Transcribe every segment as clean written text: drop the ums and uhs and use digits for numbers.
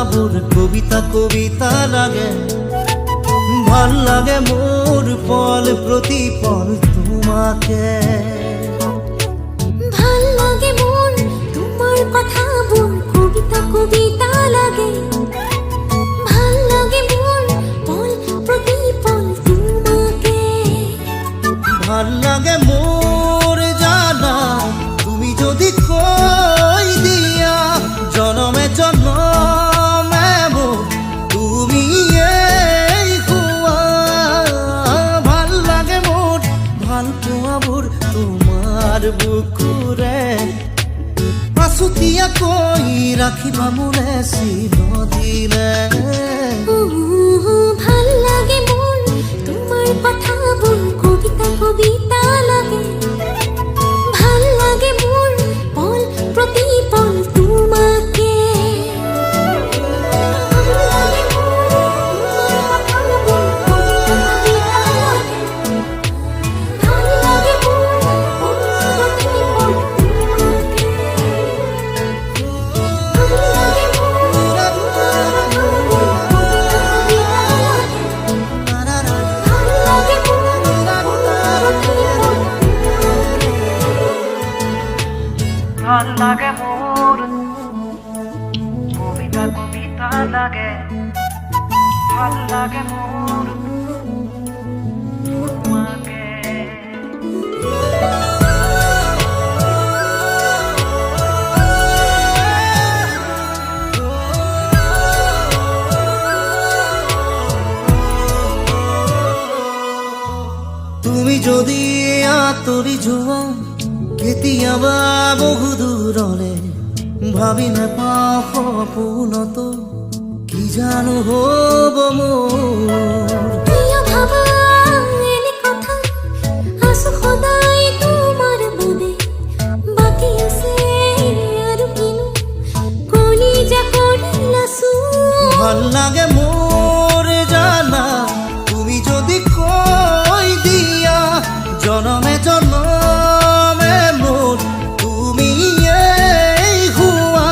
পোয়াবোৰ কবিতা কবিতা লাগে। ভাল লাগে মোর পল প্রতি পল তোমাকে। ভাল লাগে মোর তোমার কথাবোৰ কবিতা কবিতা লাগে। ভাল লাগে মোর পল প্রতি পল তোমাকে। ভাল লাগে মোর জানা তুমি যদি কই দিয়া জনমে জনমে মোর তুমি এই হুয়া। ভাল লাগে মোর ভাল পোৱাবোৰ তোমাৰ বুকুৰে আছুতীয়া কৈ ৰাখিবা মোৰে চিৰদিনে। ভাল লাগে মোর তোমার কথাবোৰ কবিতা কবিতা লাগে। ভাল লাগে মোর পল প্রতি পল তোমাকে। ভাল লাগে মোর কবিতা কবিতা লাগে। ভাল লাগে মোর তোমাকে। তুমি যদি আঁতৰি যোৱা কেতিয়াবা বহু দূৰলে ভাবি নাপাওঁ সপোনতো কি জানো হ'ব মোৰ। প্ৰিয় ভাবা এনে কথা আছো সদায় তোমাৰ বাবে। বাকী আছে আৰু কিনো কলিজা কৰিলাছো। ভাল লাগে মোৰ জানা তুমি যদি কৈ দিয়া জনমে জনমে মোর তুমি এই হুয়া।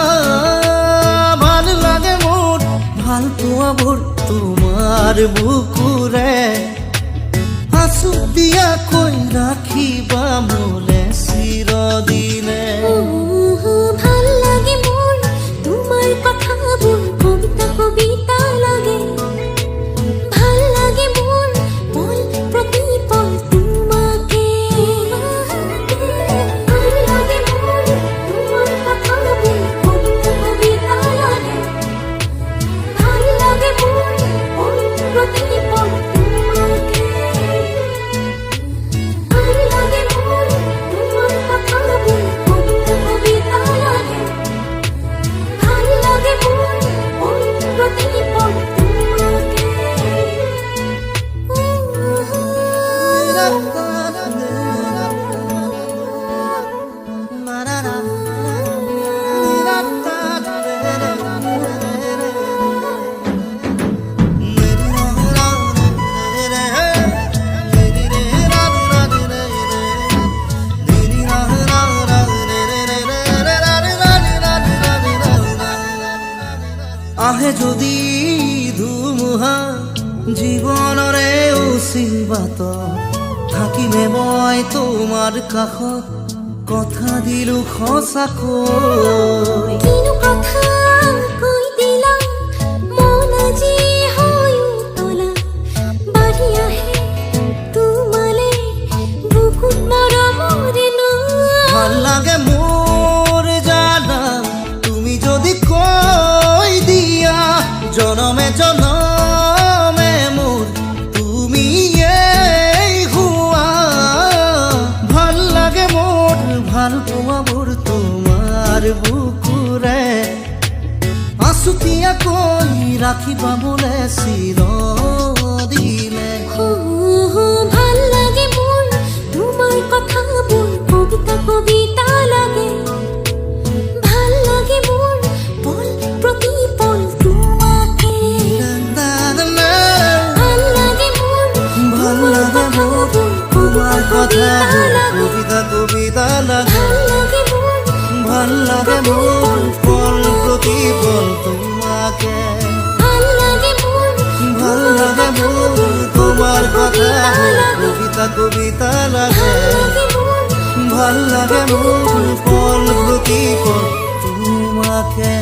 ভাল লাগে মোর ভাল পোৱাবোৰ তোমাৰ বুকুৰে আছুতীয়া কৈ ৰাখিবা মোলে চিৰদিনে। ভাল লাগে মোর তোমার কথাবোৰ কবিতা কবিতা লাগে। ভাল লাগে মোর পল প্রতি পল তোমাকে। ভাল লাগে মোর তোমার কথাবোৰ কবিতা কবিতা লাগে। ভাল লাগে মোর পল প্রতি পল তোমাকে। ভাল লাগে মোর তোমার কথাবোৰ কবিতা কবিতা লাগে। ভাল লাগে মোর পল প্রতি পল তোমাকে। আহে যদি ধুমুহা জীৱনৰে উচিবাত থাকিমে মই তোমাৰ কাষত কথা দিলো সঁচাকৈ। কিনো কথা কৈ দিলা মন আজি হৈ উতলা। বাঢ়ি আহে তোমালে বুকুত মৰমৰে নৈ। ভাল লাগে মোৰ জানা তুমি যদি কৈ দিয়া জনমে জনমে মোর তুমি এই হুয়া। ভাল লাগে মোর ভাল পোৱাবোৰ তোমাৰ বুকুৰে আছুতীয়া কৈ ৰাখিবা মোলে চিৰদিনে। ভাল লাগে মোর তোমার কথাবোৰ কবিতা কবিতা লাগে। ভাল লাগে মোর পল প্রতি পল তোমাকে। ভাল লাগে মোর ভাল লাগে মোর তোমার কথাবোৰ কবিতা কবিতা লাগে। ভাল লাগে মোর ভাল লাগে মোর পল প্রতি পল তোমাকে। কবিতা কবিতা লাগে লাগে মোর ভাল লাগে মোর পল প্রতি পল তোমাকে